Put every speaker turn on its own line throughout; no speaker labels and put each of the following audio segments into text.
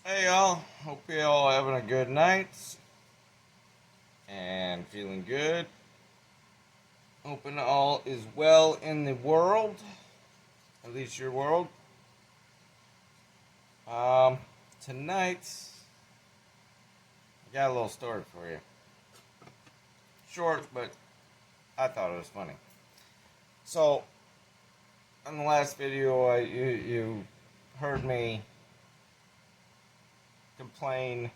Hey y'all, hope you all having a good night and feeling good. Hoping all is well in the world, at least your world. Um, Tonight I got a little story for you. Short, but I thought it was funny. So, in the last video, you heard me complain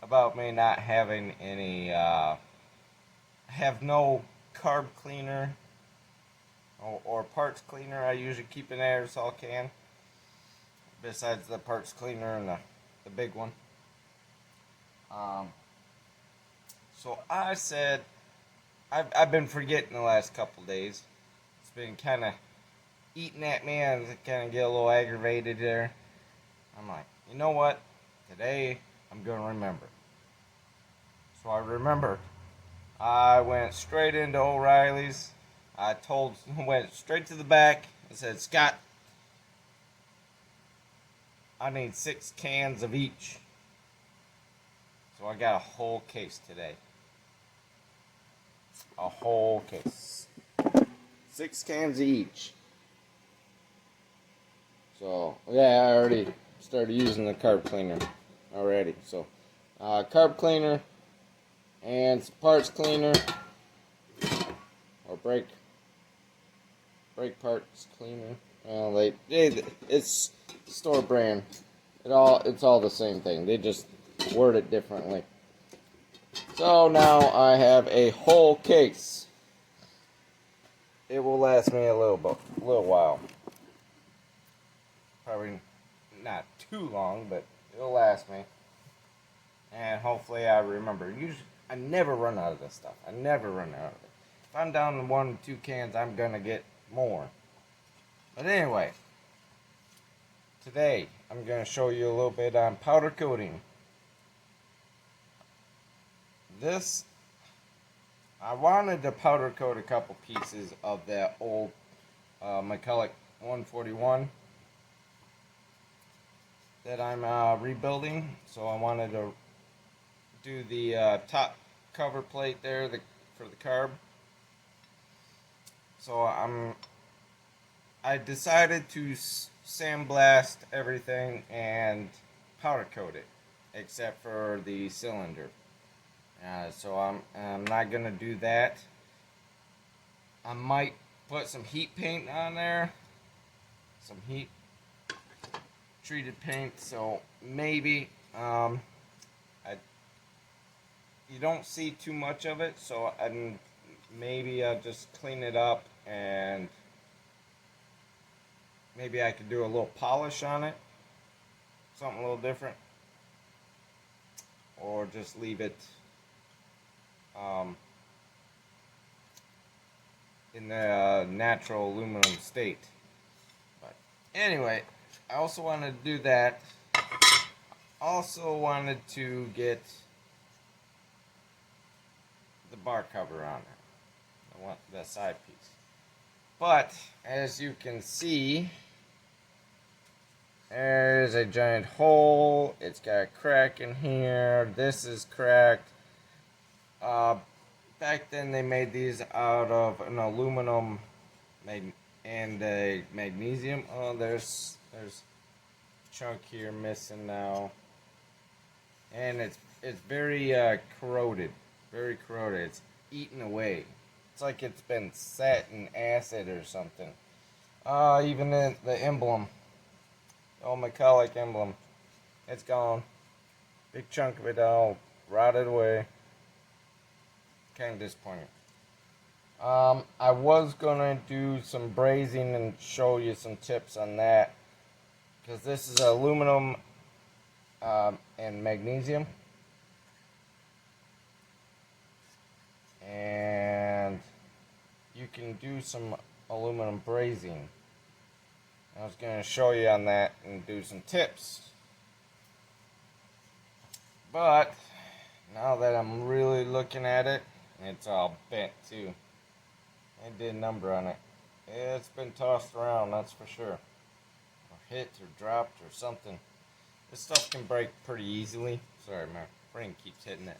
about me not having any. I have no carb cleaner or parts cleaner. I usually keep an aerosol can besides the parts cleaner and the big one. Um, so I said, I've been forgetting the last couple days. It's been kind of eating at me and kind of get a little aggravated there. I'm like, you know what? Today I'm going to remember. So I remembered. I went straight into O'Reilly's. Went straight to the back and said, Scott, I need 6 cans of each. So I got a whole case today. A whole case. 6 cans each. So, yeah, I already started using the carb cleaner already. So, carb cleaner and some parts cleaner or brake parts cleaner. It's store brand. It's all the same thing. They just word it differently. So now I have a whole case. It will last me a little while. Probably not too long, but it'll last me. And hopefully I remember. Usually, I never run out of this stuff. I never run out of it. If I'm down to 1 or 2 cans, I'm gonna get more. But anyway, today I'm gonna show you a little bit on powder coating. This, I wanted to powder coat a couple pieces of that old McCulloch 141 that I'm rebuilding. So I wanted to do the top cover plate there for the carb. So I decided to sandblast everything and powder coat it, except for the cylinder. So I'm not gonna do that. I might put some heat paint on there, some heat treated paint. So maybe I you don't see too much of it. So maybe I'll just clean it up and maybe I could do a little polish on it, something a little different, or just leave it um, in the natural aluminum state. But anyway, I also wanted to do that. Also wanted to get the bar cover on it. I want the side piece. But as you can see, there's a giant hole. It's got a crack in here. This is cracked. Back then they made these out of an aluminum and a magnesium. Oh, there's a chunk here missing now, and it's very corroded, very corroded. It's eaten away. It's like it's been set in acid or something. Even the emblem, the old McCulloch emblem, it's gone. Big chunk of it all rotted away. Kind of disappointing. I was gonna do some brazing and show you some tips on that, because this is aluminum and magnesium, and you can do some aluminum brazing. I was gonna show you on that and do some tips, but now that I'm really looking at it, it's all bent too. I did a number on it. It's been tossed around, that's for sure. Or hit or dropped or something. this stuff can break pretty easily. Sorry, my brain keeps hitting it.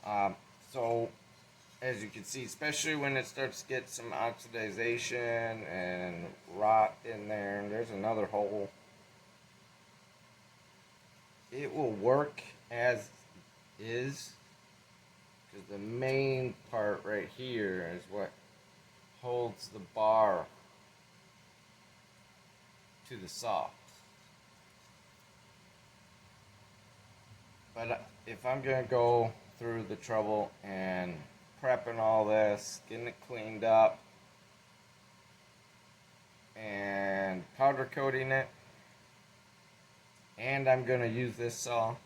Um, so as you can see, especially when it starts to get some oxidization and rot in there, and there's another hole, it will work as is, because the main part right here is what holds the bar to the saw. But if I'm going to go through the trouble and prepping all this, getting it cleaned up, and powder coating it, and I'm going to use this saw,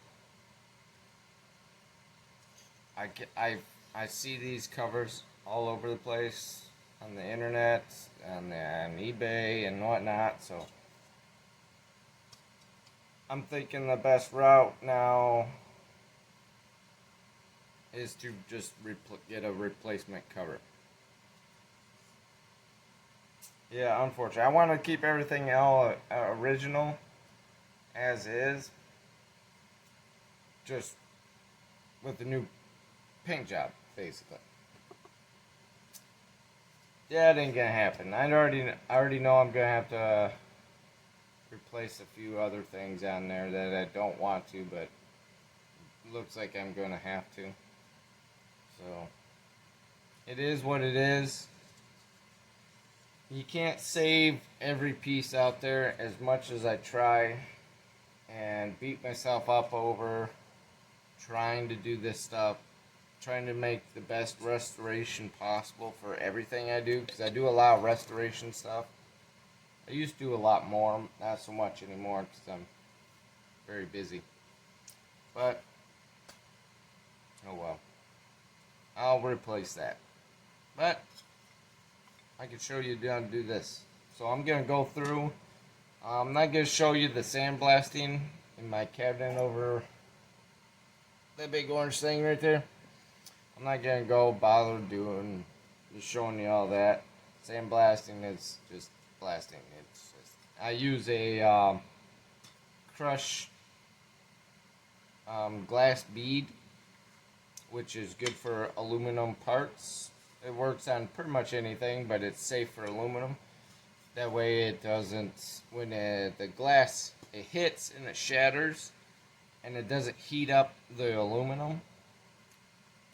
I see these covers all over the place on the internet, on eBay and whatnot, so I'm thinking the best route now is to just get a replacement cover. Yeah, unfortunately. I want to keep everything all original as is, just with the new paint job, basically. Yeah, it ain't gonna happen. I already know I'm gonna have to replace a few other things on there that I don't want to, but it looks like I'm gonna have to. So it is what it is. You can't save every piece out there, as much as I try and beat myself up over trying to do this stuff, trying to make the best restoration possible for everything I do, because I do a lot of restoration stuff. I used to do a lot more, not so much anymore because I'm very busy. But, oh well. I'll replace that. But, I can show you how to do this. So I'm going to go through. I'm not going to show you the sandblasting in my cabinet over that big orange thing right there. I'm not going to go bother just showing you all that. Sandblasting is just blasting. I use a crush glass bead, which is good for aluminum parts. It works on pretty much anything, but it's safe for aluminum. That way it doesn't, when the glass, it hits and it shatters, and it doesn't heat up the aluminum,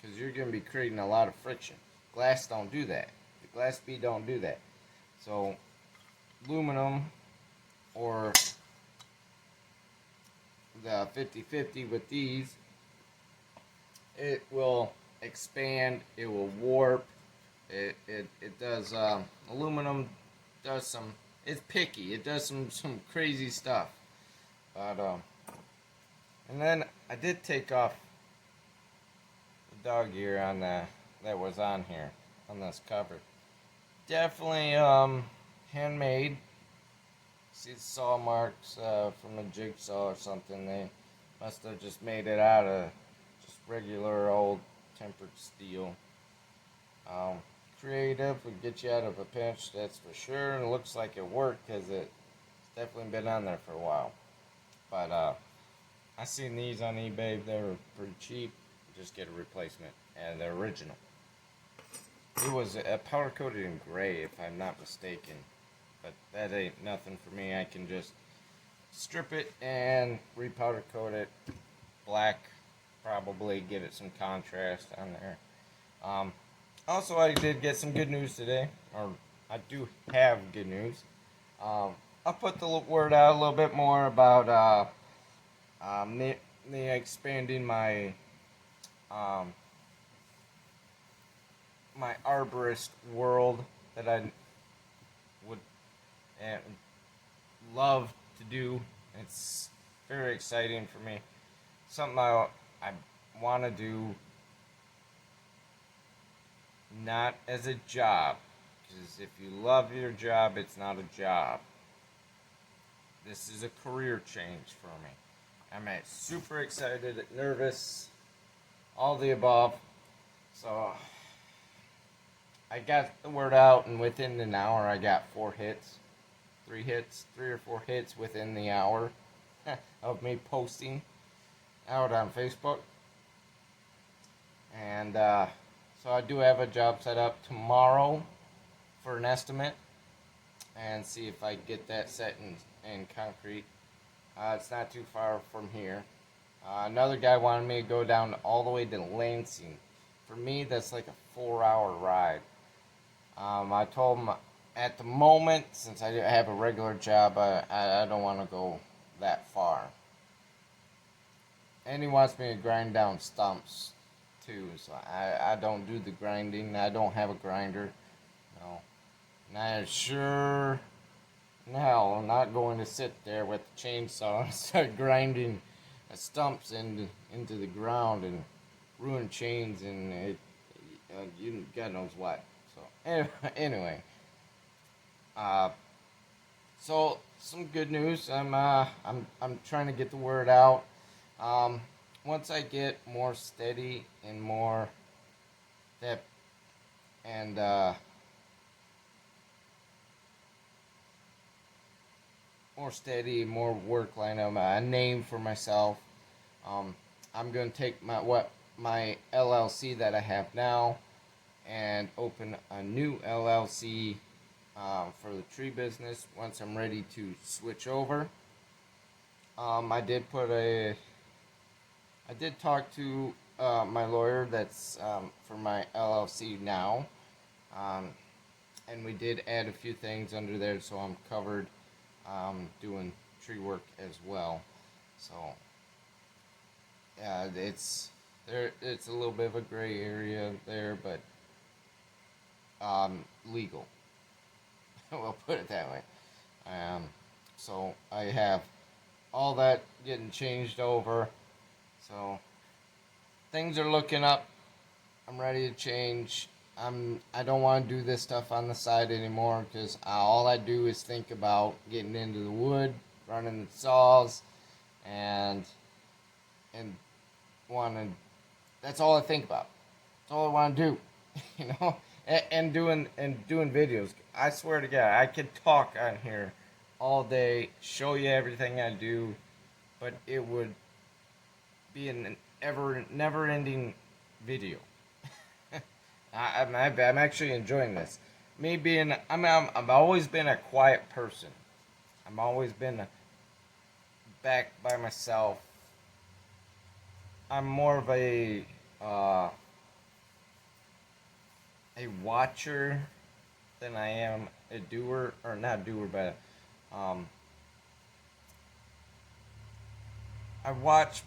because you're going to be creating a lot of friction. Glass don't do that. The glass bead don't do that. So aluminum, or the 50-50 with these, it will expand, it will warp, it does, aluminum does some, it's picky, it does some crazy stuff. But, and then I did take off the dog ear on that was on here, on this cover. Definitely, handmade. See the saw marks from a jigsaw or something. They must have just made it out of just regular old tempered steel. Creative would get you out of a pinch, that's for sure. And it looks like it worked, because it's definitely been on there for a while. But I seen these on eBay. They were pretty cheap. Just get a replacement, and they're original. It was powder coated in gray, if I'm not mistaken. But that ain't nothing for me. I can just strip it and repowder coat it black, probably get it some contrast on there. Also, I did get some good news today, or I do have good news. I'll put the word out a little bit more about me expanding my my arborist world that I would love to do. It's very exciting for me. Something I want to do, not as a job, because if you love your job, it's not a job. This is a career change for me. I'm super excited,
nervous,
all the above. So I got the word out, and within an hour I got 3 or 4 hits within the hour. of me posting out on Facebook. And so I do have a job set up tomorrow for an estimate and see if I get that set in concrete. It's not too far from here. Another guy wanted me to go down all the way to Lansing. For me, that's like a 4-hour ride. I told him at the moment, since I have a regular job, I don't want to go that far. And he wants me to grind down stumps too, so I don't do the grinding. I don't have a grinder. No. And I sure now I'm not going to sit there with the chainsaw and start grinding stumps into the ground and ruin chains and God knows what. So anyway, so some good news. I'm trying to get the word out. Once I get more steady and more that and more steady, more work line, a name for myself. I'm going to take my LLC that I have now and open a new LLC for the tree business once I'm ready to switch over. I did talk to my lawyer that's for my LLC now, and we did add a few things under there, so I'm covered doing tree work as well. So yeah, it's a little bit of a gray area there, but legal. We'll put it that way. So I have all that getting changed over. So things are looking up. I'm ready to change. I don't want to do this stuff on the side anymore because all I do is think about getting into the wood, running the saws, and want to. That's all I think about. That's all I want to do, you know, and doing videos. I swear to God, I could talk on here all day, show you everything I do, but it would be an never-ending video. I'm actually enjoying this. Me being, I've always been a quiet person. I've always been back by myself. I'm more of a watcher than I am a doer, or not doer, but I watch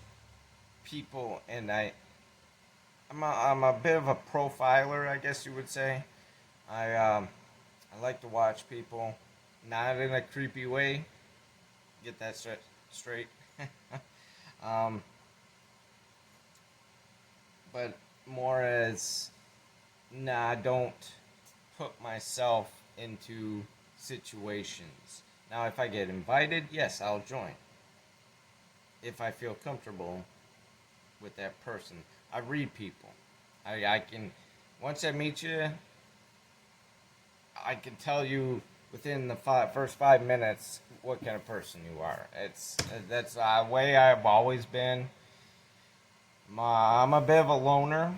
people and I'm a bit of a profiler, I guess you would say. I like to watch people, not in a creepy way. Get that straight. um, but more as, nah, I don't put myself into situations. Now, if I get invited, yes, I'll join. If I feel comfortable with that person, I read people. I can, once I meet you, I can tell you within the first 5 minutes what kind of person you are. That's the way I've always been. I'm a bit of a loner.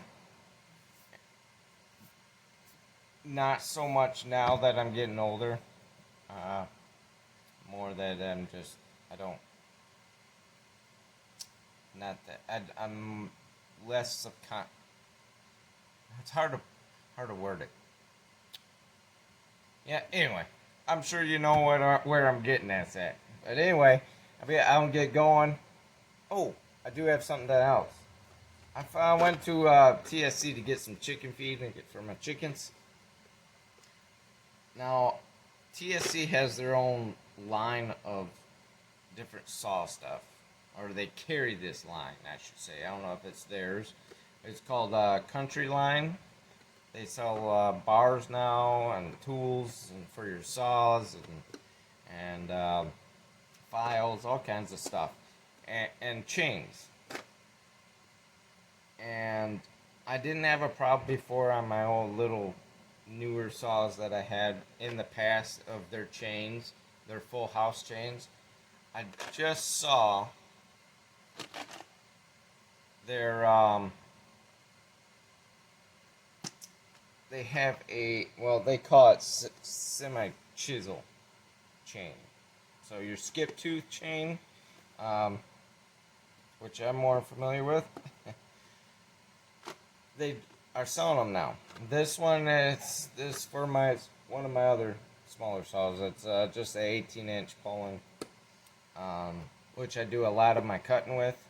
Not so much now that I'm getting older. More that I don't. Not that I'm less of It's hard to word it. Yeah. Anyway, I'm sure you know where I'm getting at. But anyway, I don't get going. Oh, I do have something else. I went to TSC to get some chicken feed for my chickens. Now, TSC has their own line of different saw stuff, or they carry this line, I should say. I don't know if it's theirs. It's called Country Line. They sell bars now and tools and for your saws and files, all kinds of stuff, and chains. And I didn't have a problem before on my old little newer saws that I had in the past of their chains, their full house chains. I just saw their they have a, well, they call it semi chisel chain. So your skip tooth chain, um, which I'm more familiar with, they are selling them now. This one is this for my one of my other smaller saws. It's just a 18-inch Poland, which I do a lot of my cutting with.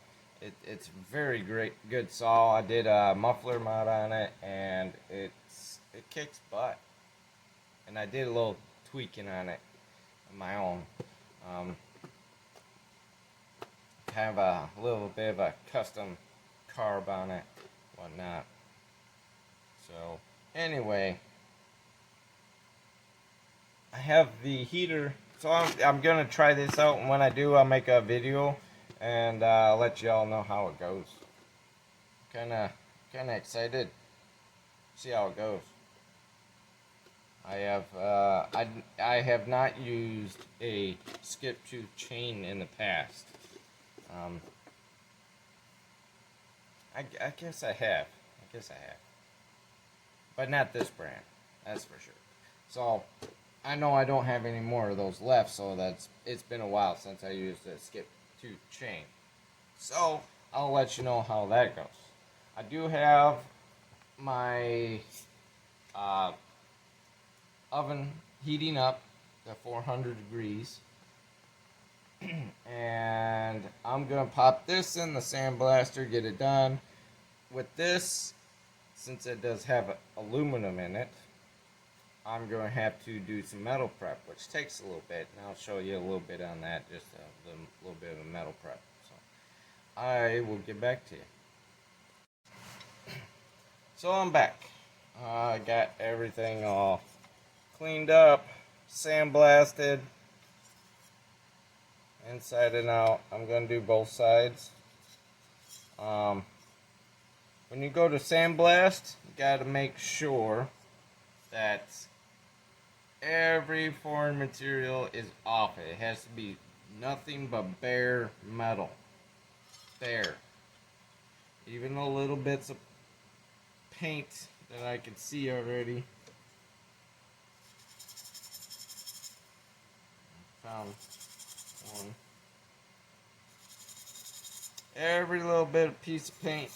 It's very great, good saw. I did a muffler mod on it, and it kicks butt. And I did a little tweaking on it, on my own. Um, kind of a little bit of a custom carb on it, whatnot. So anyway, I have the heater. So I'm gonna try this out, and when I do, I'll make a video, and I'll let y'all know how it goes. Kinda excited. See how it goes. I have not used a skip tooth chain in the past. I guess I have. But not this brand. That's for sure. So I know I don't have any more of those left. So it's been a while since I used a skip tooth chain. So I'll let you know how that goes. I do have my oven heating up to 400 degrees. And I'm gonna pop this in the sandblaster, get it done. With this, since it does have aluminum in it, I'm gonna have to do some metal prep, which takes a little bit, and I'll show you a little bit on that, just a little bit of a metal prep. So I will get back to you. So I'm back. I got everything all cleaned up, sandblasted, inside and out. I'm going to do both sides. When you go to sandblast, you got to make sure that every foreign material is off it. It has to be nothing but bare metal. Bare. Even the little bits of paint that I can see already. Found one. Every little bit of piece of paint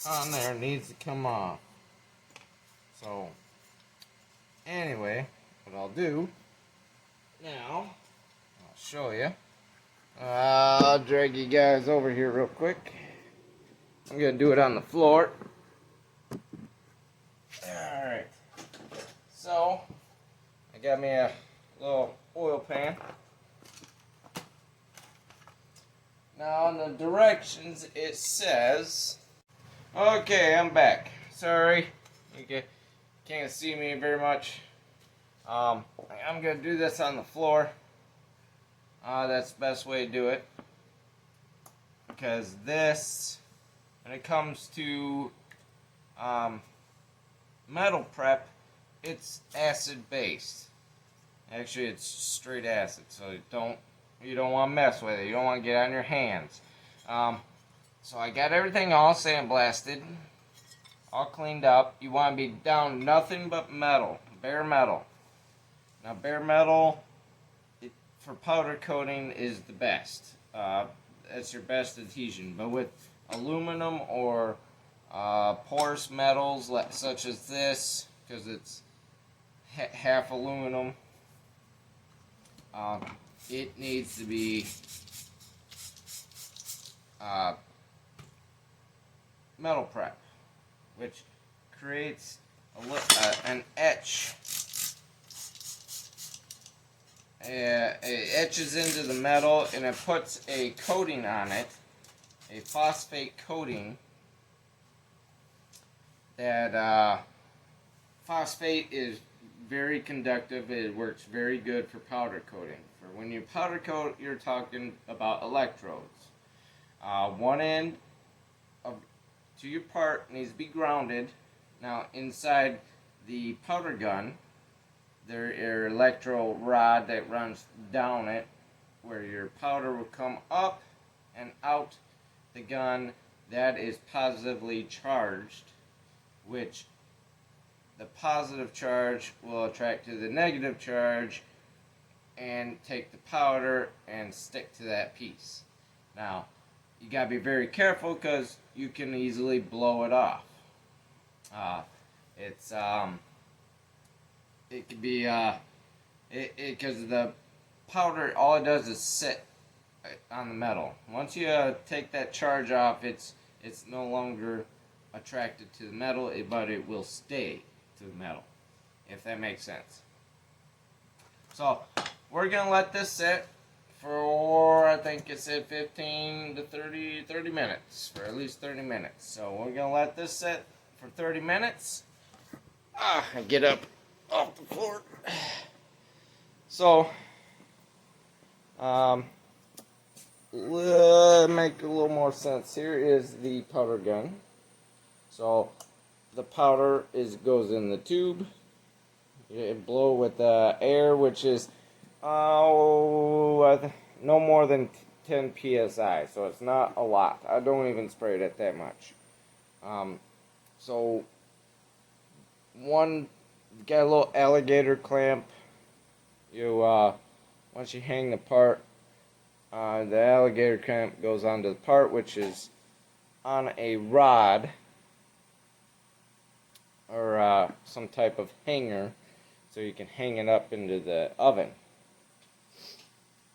on there needs to come off. So, anyway, what I'll do now, I'll show you. I'll drag you guys over here real quick. I'm gonna do it on the floor. Alright. So, I got me a little oil pan. Now, in the directions, it says... Okay, I'm back. Sorry, you can't see me very much. I'm going to do this on the floor. That's the best way to do it. Because this, when it comes to metal prep, it's acid-based. Actually, it's straight acid, so you don't want to mess with it. You don't want to get on your hands. So I got everything all sandblasted, all cleaned up. You want to be down nothing but metal, bare metal. Now, bare metal for powder coating is the best. That's your best adhesion. But with aluminum or porous metals such as this, because it's half aluminum, it needs to be metal prep, which creates an etch. It etches into the metal, and it puts a coating on it, a phosphate coating. That phosphate is very conductive. It works very good for powder coating. For when you powder coat, you're talking about electrodes. One end to your part needs to be grounded. Now, inside the powder gun, there is electro rod that runs down it, where your powder will come up and out the gun that is positively charged, which the positive charge will attract to the negative charge and take the powder and stick to that piece. Now, you gotta be very careful because you can easily blow it off. It's it could be because the powder, all it does is sit on the metal. Once you take that charge off, it's no longer attracted to the metal, but it will stay to the metal, if that makes sense. So we're gonna let this sit for, I think it said 15 to 30 minutes, for at least 30 minutes. So we're gonna let this sit for 30 minutes. I get up off the floor. So make a little more sense. Here is the powder gun. So the powder goes in the tube. It blow with air, which is no more than 10 psi. So it's not a lot. I don't even spray it that much. So got a little alligator clamp. You once you hang the part, the alligator clamp goes onto the part, which is on a rod or some type of hanger, so you can hang it up into the oven.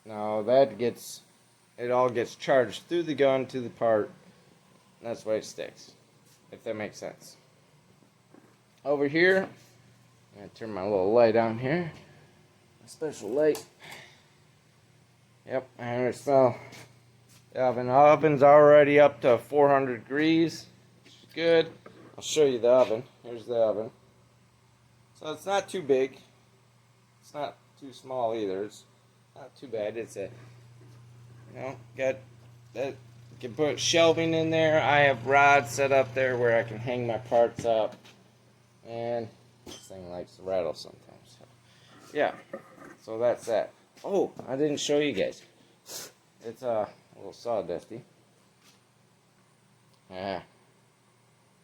Now it all gets charged through the gun to the part. That's why it sticks, if that makes sense. Over here, I'm going to turn my little light on here. A special light. Yep, and it smells. The oven's already up to 400 degrees, which is good. I'll show you the oven. Here's the oven. So it's not too big. It's not too small either. It's not too bad. It's got that. You can put shelving in there. I have rods set up there where I can hang my parts up. And this thing likes to rattle sometimes. So, yeah, so that's that. Oh, I didn't show you guys. It's a little sawdusty. Yeah,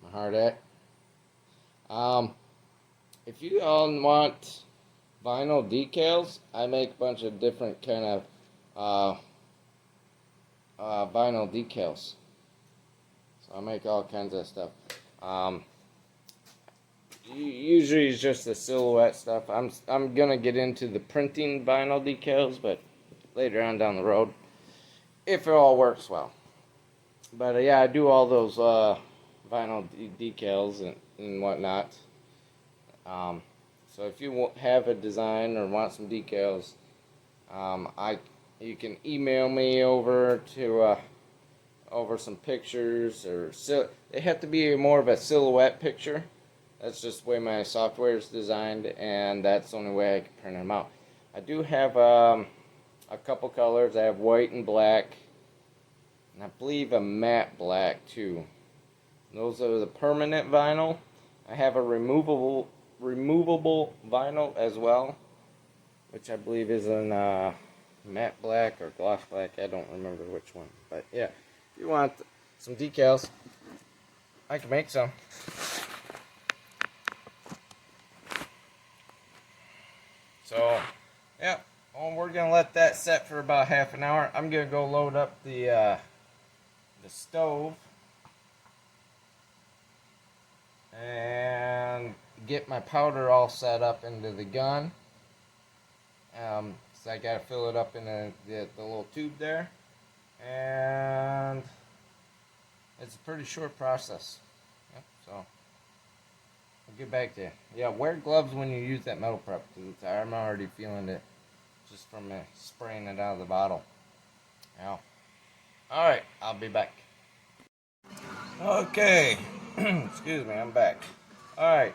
my hard at. If you all want vinyl decals, I make a bunch of different kind of vinyl decals. So I make all kinds of stuff. Usually it's just the silhouette stuff. I'm gonna get into the printing vinyl decals, but later on down the road, if it all works well. But yeah, I do all those vinyl decals and whatnot. So if you have a design or want some decals, you can email me over some pictures, or they have to be more of a silhouette picture. That's just the way my software is designed, and that's the only way I can print them out. I do have a couple colors. I have white and black, and I believe a matte black too. Those are the permanent vinyl. I have a removable vinyl as well, which I believe is in matte black or gloss black. I don't remember which one, but yeah, if you want some decals, I can make some. So, yeah, we're gonna let that set for about half an hour. I'm gonna go load up the stove and get my powder all set up into the gun. So I gotta fill it up in the little tube there, and it's a pretty short process. Yep, so I'll get back to you. Yeah, wear gloves when you use that metal prep, because I'm already feeling it just from spraying it out of the bottle. Yeah. All right, I'll be back. Okay, excuse me, I'm back. All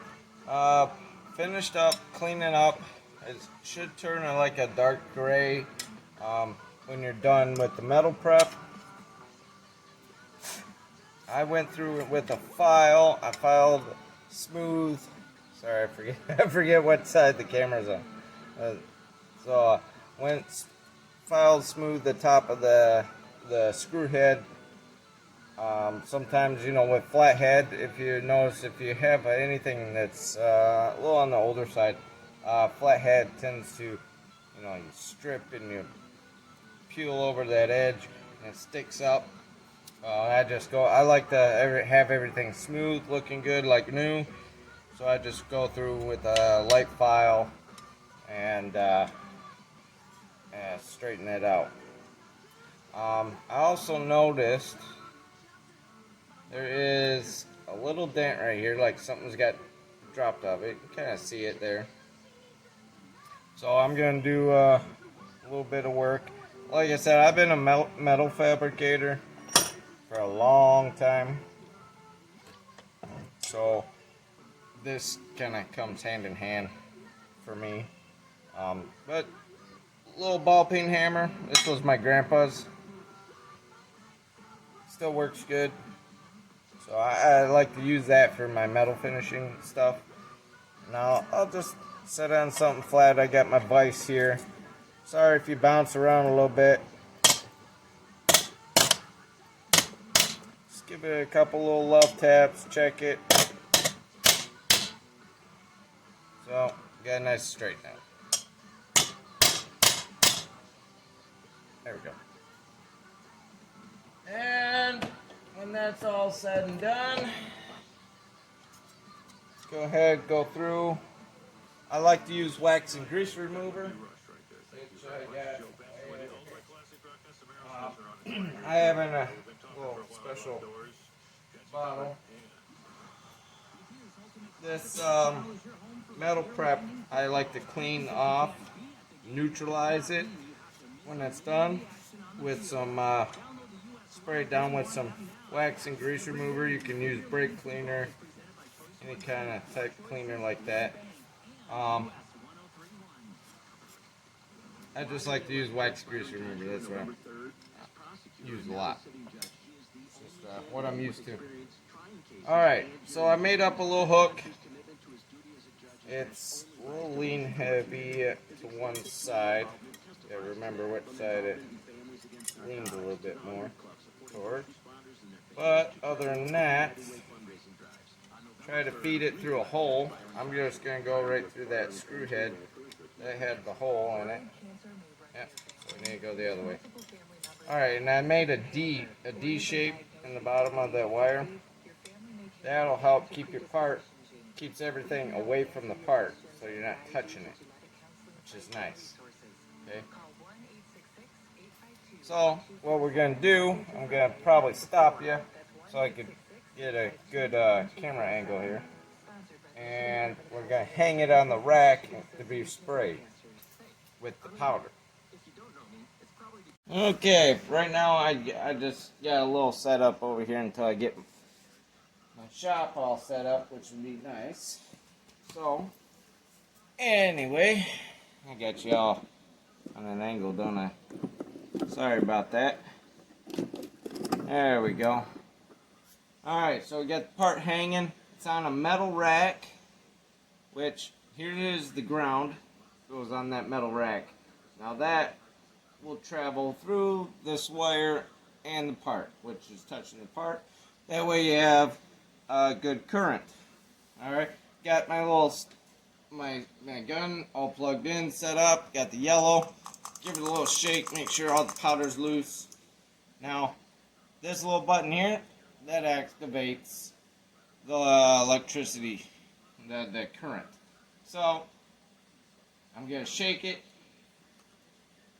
right, finished up cleaning up. It should turn like a dark gray when you're done with the metal prep. I went through it with a file. I filed smooth. Sorry, I forget what side the camera's on. So I went file smooth the top of the screw head. Sometimes, you know, with flat head, if you notice, if you have anything that's a little on the older side, flat head tends to, you know, you strip and you peel over that edge and it sticks up. I like to have everything smooth, looking good, like new. So I just go through with a light file and straighten it out. I also noticed there is a little dent right here, like something's got dropped off it. You can kind of see it there. So I'm going to do a little bit of work. Like I said, I've been a metal fabricator for a long time. So this kind of comes hand in hand for me. But little ball peen hammer. This was my grandpa's. Still works good. So I like to use that for my metal finishing stuff. Now I'll just set on something flat. I got my vise here. Sorry if you bounce around a little bit. Just give it a couple little love taps. Check it. So got a nice straight now. There we go. And when that's all said and done, let's go ahead, go through. I like to use wax and grease remover, which I have in a little special bottle. This metal prep, I like to clean off, neutralize it when it's done with some spray it down with some wax and grease remover. You can use brake cleaner, any kind of type cleaner like that. I just like to use wax grease remover. That's what I use a lot. It's just what I'm used to. Alright, so I made up a little hook. It's a little lean heavy to one side. Gotta remember what side it leans a little bit more towards. But other than that, try to feed it through a hole. I'm just going to go right through that screw head that had the hole in it. Yep, so we need to go the other way. Alright, and I made a D shape in the bottom of that wire. That'll help keep your part, keeps everything away from the part, so you're not touching it, which is nice. Okay. So what we're going to do, I'm going to probably stop you so I could get a good camera angle here. And we're going to hang it on the rack to be sprayed with the powder. Okay, right now I just got a little setup over here until I get my shop all set up, which would be nice. So, anyway, I got you all on an angle, don't I? Sorry about that. There we go. Alright, so we got the part hanging. It's on a metal rack, which here is the ground. Goes on that metal rack. Now that will travel through this wire and the part, which is touching the part. That way you have a good current. Alright, got my little my gun all plugged in, set up, got the yellow. Give it a little shake, make sure all the powder's loose. Now, this little button here, that activates the electricity, the current. So, I'm going to shake it.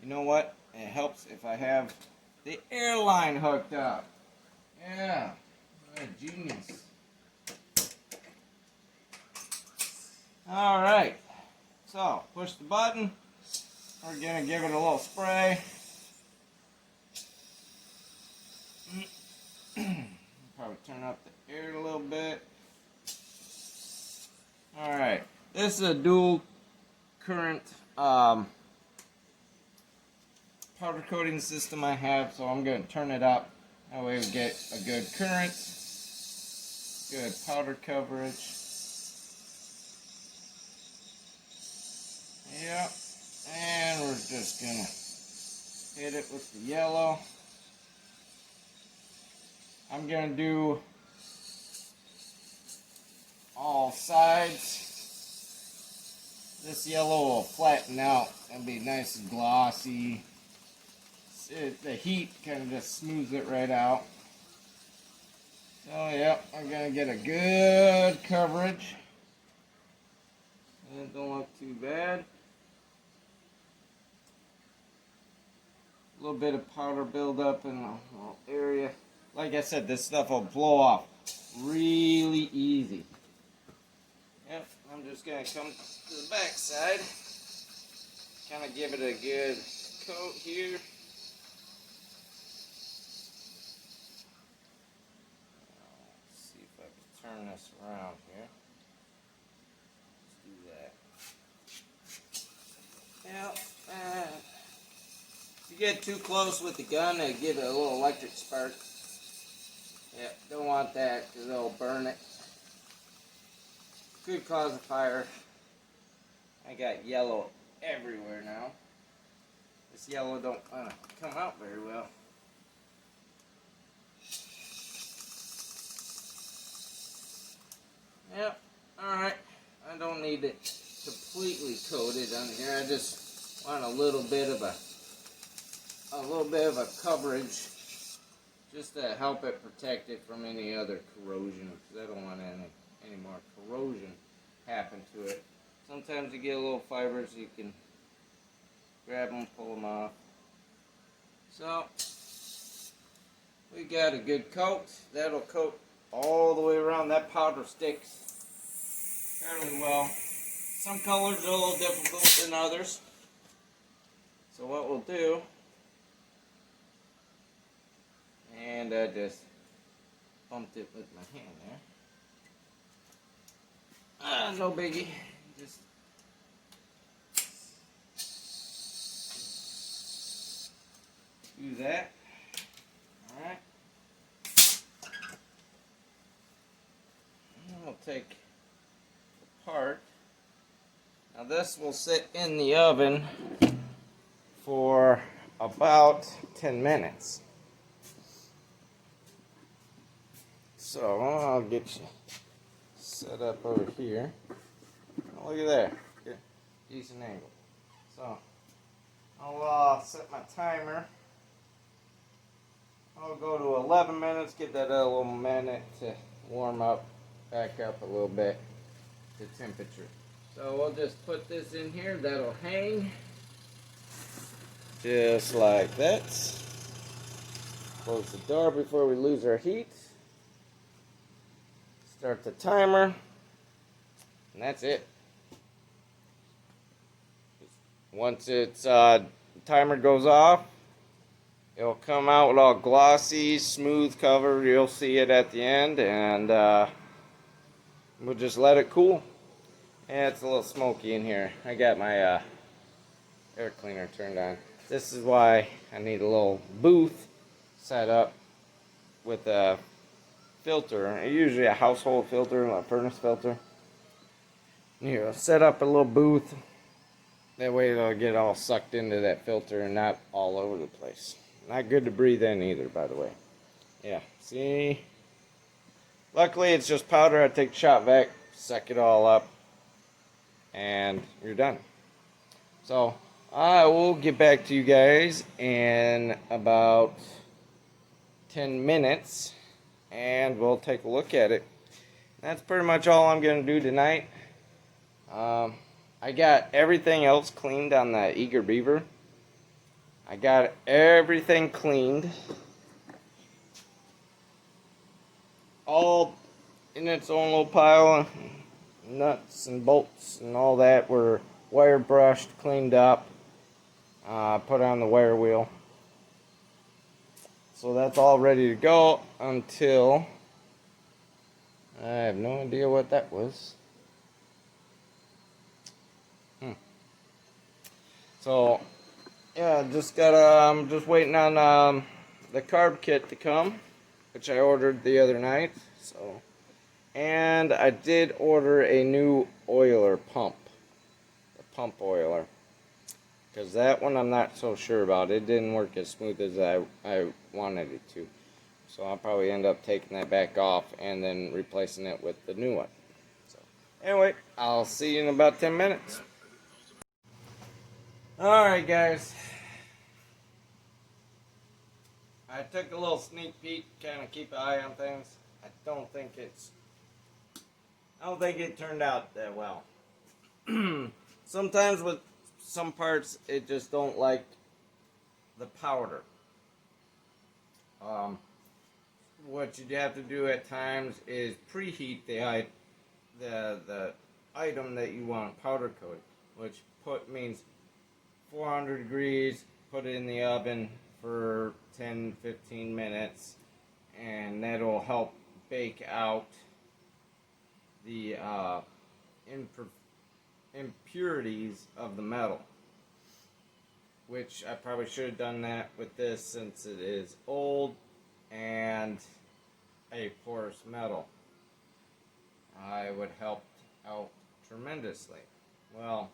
You know what? It helps if I have the air line hooked up. Yeah, what a genius. Alright, so push the button. We're going to give it a little spray. Probably turn up the air a little bit. Alright, this is a dual current powder coating system I have, so I'm going to turn it up. That way we get a good current, good powder coverage. Yep, and we're just going to hit it with the yellow. I'm gonna do all sides. This yellow will flatten out and be nice and glossy. The heat kind of just smooths it right out. So yep, I'm gonna get a good coverage. It don't look too bad. A little bit of powder buildup in the little area. Like I said, this stuff will blow off really easy. Yep, I'm just gonna come to the back side. Kind of give it a good coat here. Let's see if I can turn this around here. Let's do that. Yep. If you get too close with the gun, it'll give it a little electric spark. Yep, don't want that because it'll burn it. Could cause a fire. I got yellow everywhere now. This yellow don't come out very well. Yep, alright. I don't need it completely coated on here. I just want a little bit of a coverage just to help it protect it from any other corrosion, because I don't want any more corrosion happen to it. Sometimes you get a little fibers, you can grab them, pull them off. So we got a good coat. That'll coat all the way around. That powder sticks fairly well. Some colors are a little difficult than others. So what we'll do, and I just bumped it with my hand there. No biggie. Just do that. Alright. We'll take the part. Now this will sit in the oven for about 10 minutes. So I'll get you set up over here. Oh, look at that. Good. Decent angle. So I'll set my timer. I'll go to 11 minutes, give that a little minute to warm up, back up a little bit to temperature. So we'll just put this in here. That'll hang just like that. Close the door before we lose our heat. Start the timer, and that's it. Once its timer goes off, it'll come out with all glossy, smooth cover. You'll see it at the end, and we'll just let it cool. And it's a little smoky in here. I got my air cleaner turned on. This is why I need a little booth set up with a filter, usually a household filter, a furnace filter. Here, set up a little booth. That way it'll get all sucked into that filter and not all over the place. Not good to breathe in either, by the way. Yeah, see? Luckily it's just powder. I take shot vac, suck it all up, and you're done. So I will get back to you guys in about 10 minutes. And we'll take a look at it. That's pretty much all I'm going to do tonight. I got everything else cleaned on the Eager Beaver. I got everything cleaned. All in its own little pile. Nuts and bolts and all that were wire brushed, cleaned up. Put on the wire wheel. So that's all ready to go until I have no idea what that was. So yeah, just I'm just waiting on the carb kit to come, which I ordered the other night. So, and I did order a new oiler pump, a pump oiler. because that one I'm not so sure about. It didn't work as smooth as I wanted it to. So I'll probably end up taking that back off and then replacing it with the new one. So anyway, I'll see you in about 10 minutes. Alright guys, I took a little sneak peek, kind of keep an eye on things. I don't think it turned out that well. Sometimes with some parts, it just don't like the powder. What you have to do at times is preheat the item that you want powder coated, which means 400 degrees. Put it in the oven for 10-15 minutes, and that'll help bake out the impurities of the metal, which I probably should have done that with this since it is old and a porous metal. I would help out tremendously. Well,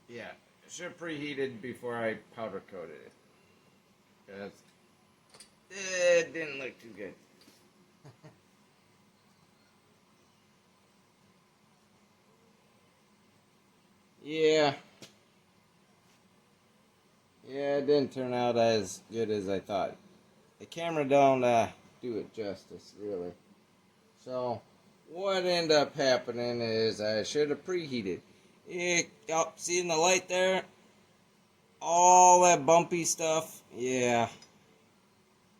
yeah, I should have preheated before I powder coated it, because it didn't look too good. Yeah, it didn't turn out as good as I thought. The camera don't do it justice, really. So, what ended up happening is I should have preheated. Seeing the light there? All that bumpy stuff? Yeah.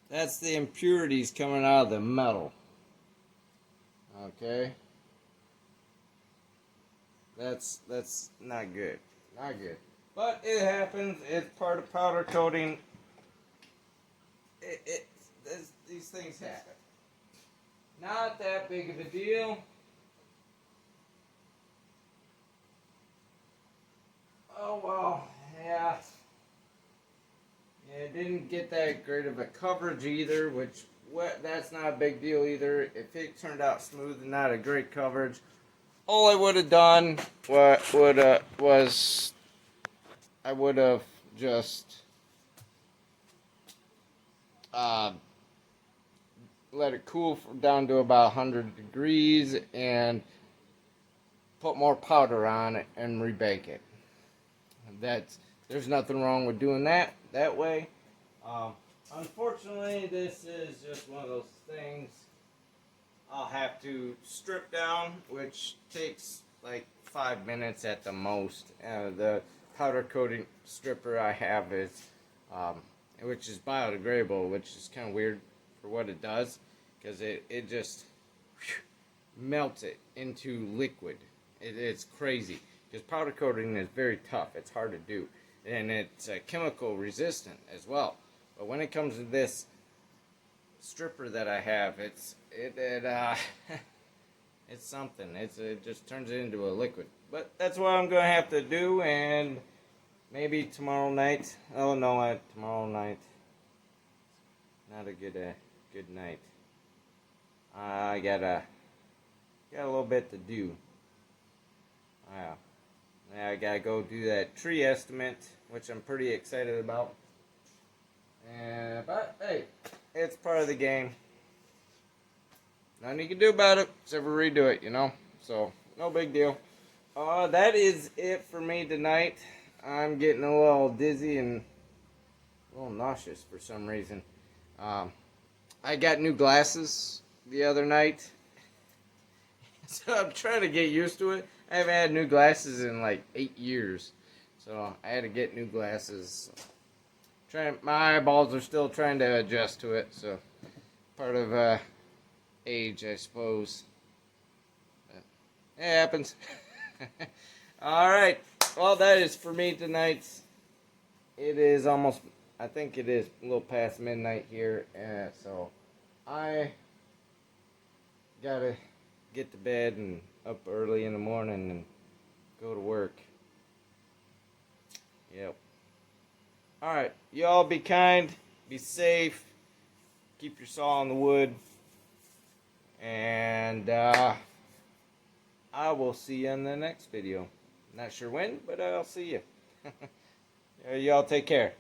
That's the impurities coming out of the metal. Okay? That's not good. Not good. But it happens. It's part of powder coating. These things happen. Not that big of a deal. Oh well, yeah. It didn't get that great of a coverage either, which that's not a big deal either. If it turned out smooth and not a great coverage, all I would have done was I would have just let it cool down to about 100 degrees and put more powder on it and rebake it. There's nothing wrong with doing that way. Unfortunately, this is just one of those things I'll have to strip down, which takes like 5 minutes at the most. The powder coating stripper I have is, which is biodegradable, which is kind of weird for what it does, because it just melts it into liquid. It's crazy, because powder coating is very tough. It's hard to do, and it's chemical resistant as well. But when it comes to this stripper that I have, it's something. It just turns it into a liquid. But that's what I'm gonna have to do, and maybe tomorrow night. Oh no, tomorrow night. Not a good night. I got a little bit to do. Now I gotta go do that tree estimate, which I'm pretty excited about. But hey, it's part of the game. Nothing you can do about it except for redo it, you know. So no big deal. That is it for me tonight. I'm getting a little dizzy and a little nauseous for some reason. I got new glasses the other night, so I'm trying to get used to it. I haven't had new glasses in like 8 years, so I had to get new glasses. My eyeballs are still trying to adjust to it, so part of age, I suppose. But it happens. Alright, well, that is for me tonight. It is almost, I think it is a little past midnight here, so I gotta get to bed and up early in the morning and go to work. Yep. Alright, y'all be kind, be safe, keep your saw on the wood, and I will see you in the next video. Not sure when, but I'll see you. Y'all take care.